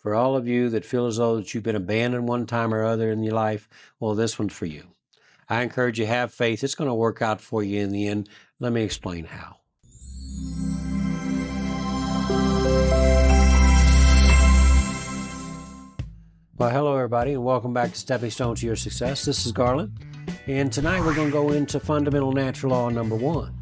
For all of you that feel as though that you've been abandoned one time or other in your life, well, this one's for you. I encourage you to have faith. It's going to work out for you in the end. Let me explain how. Well, hello everybody, and welcome back to Stepping Stones to Your Success. This is Garland, and tonight we're going to go into fundamental natural law number 1.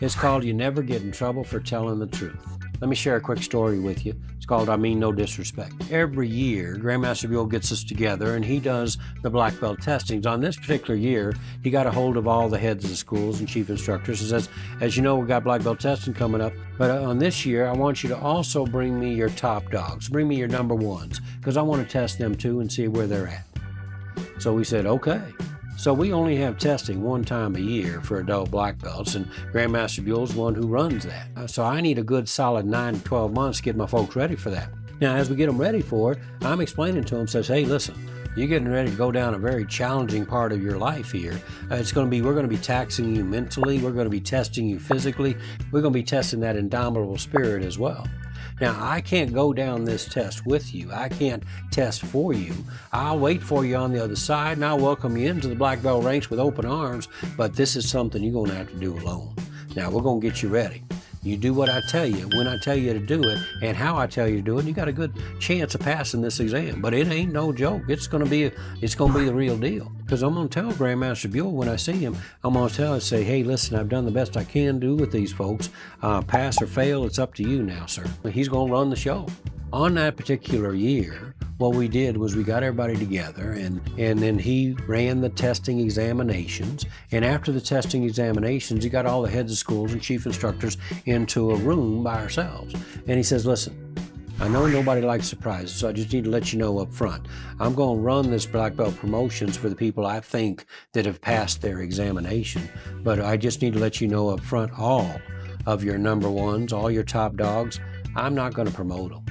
It's called You Never Get in Trouble for Telling the Truth. Let me share a quick story with you. It's called I Mean No Disrespect. Every year, Grandmaster Buell gets us together and he does the black belt testings. On this particular year, he got a hold of all the heads of the schools and chief instructors and says, as you know, we've got black belt testing coming up, but on this year, I want you to also bring me your top dogs. Bring me your number ones, because I want to test them too and see where they're at. So we said, okay. So we only have testing one time a year for adult black belts, and Grandmaster Buell's the one who runs that. So I need a good solid 9 to 12 months to get my folks ready for that. Now, as we get them ready for it, I'm explaining to them, says, hey, listen, you're getting ready to go down a very challenging part of your life here. We're going to be taxing you mentally. We're going to be testing you physically. We're going to be testing that indomitable spirit as well. Now, I can't go down this test with you. I can't test for you. I'll wait for you on the other side, and I'll welcome you into the black belt ranks with open arms, but this is something you're going to have to do alone. Now, we're going to get you ready. You do what I tell you, when I tell you to do it, and how I tell you to do it, and you got a good chance of passing this exam. But it ain't no joke. It's going to be the real deal. Because I'm going to tell Grandmaster Buell when I see him, I'm going to tell him, say, hey, listen, I've done the best I can do with these folks. Pass or fail, it's up to you now, sir. He's going to run the show. On that particular year, what we did was we got everybody together and then he ran the testing examinations. And after the testing examinations, he got all the heads of schools and chief instructors into a room by ourselves. And he says, listen, I know nobody likes surprises, so I just need to let you know up front. I'm going to run this black belt promotions for the people I think that have passed their examination. But I just need to let you know up front, all of your number ones, all your top dogs, I'm not going to promote them,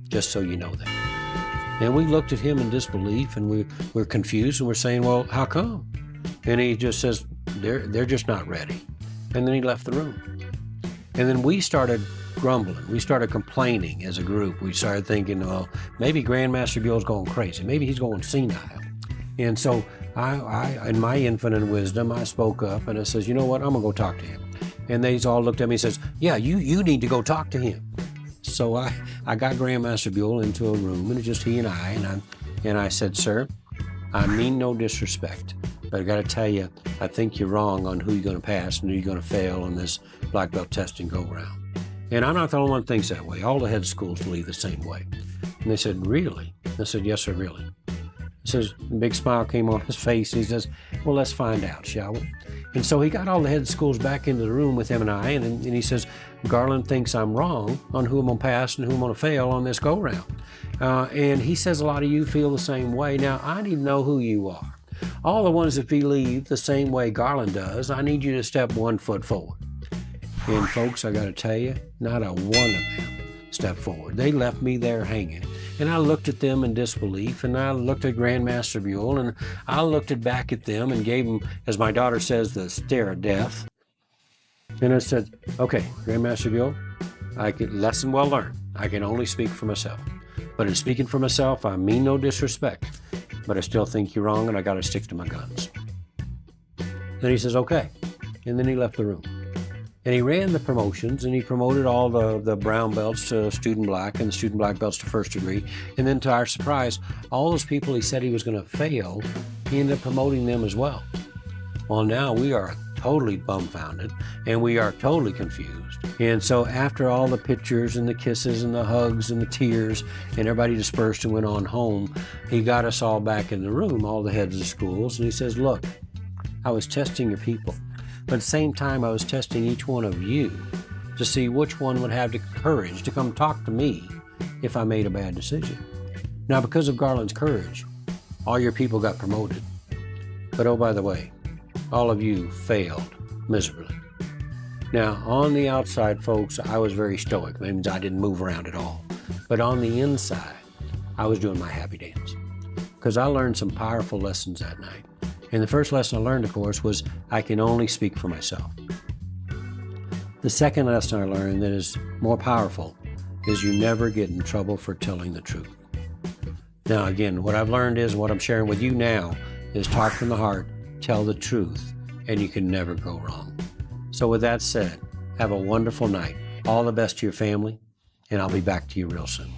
just so you know that. And we looked at him in disbelief, and we're confused, and we're saying, well, how come? And he just says, they're just not ready. And then he left the room. And then we started grumbling. We started complaining as a group. We started thinking, well, maybe Grandmaster Buell's going crazy. Maybe he's going senile. And so I, in my infinite wisdom, I spoke up, and I says, you know what, I'm going to go talk to him. And they all looked at me and says, yeah, you need to go talk to him. So I got Grandmaster Buell into a room, and it's just he and I said, sir, I mean no disrespect, but I got to tell you, I think you're wrong on who you're going to pass and who you're going to fail on this black belt testing go-round. And I'm not the only one that thinks that way. All the head of schools believe the same way. And they said, really? I said, yes, sir, really. He says, a big smile came on his face, and he says, well, let's find out, shall we? And so he got all the head of schools back into the room with him and I, and he says, Garland thinks I'm wrong on who I'm going to pass and who I'm going to fail on this go-round. And he says a lot of you feel the same way. Now, I need to know who you are. All the ones that believe the same way Garland does, I need you to step 1 foot forward. And folks, I got to tell you, not a one of them stepped forward. They left me there hanging. And I looked at them in disbelief, and I looked at Grandmaster Buell, and I looked back at them and gave them, as my daughter says, the stare of death. And I said, okay, Grandmaster Buell, lesson well learned. I can only speak for myself. But in speaking for myself, I mean no disrespect, but I still think you're wrong, and I got to stick to my guns. Then he says, okay. And then he left the room. And he ran the promotions, and he promoted all the brown belts to student black and the student black belts to first degree. And then to our surprise, all those people he said he was going to fail, he ended up promoting them as well. Well, now we are totally bumfounded, and we are totally confused. And so after all the pictures and the kisses and the hugs and the tears, and everybody dispersed and went on home, he got us all back in the room, all the heads of the schools, and he says, look, I was testing your people. But at the same time, I was testing each one of you to see which one would have the courage to come talk to me if I made a bad decision. Now, because of Garland's courage, all your people got promoted. But oh, by the way, all of you failed miserably. Now, on the outside, folks, I was very stoic. That means I didn't move around at all. But on the inside, I was doing my happy dance, because I learned some powerful lessons that night. And the first lesson I learned, of course, was I can only speak for myself. The second lesson I learned that is more powerful is you never get in trouble for telling the truth. Now, again, what I've learned is what I'm sharing with you now is talk from the heart, tell the truth, and you can never go wrong. So with that said, have a wonderful night. All the best to your family, and I'll be back to you real soon.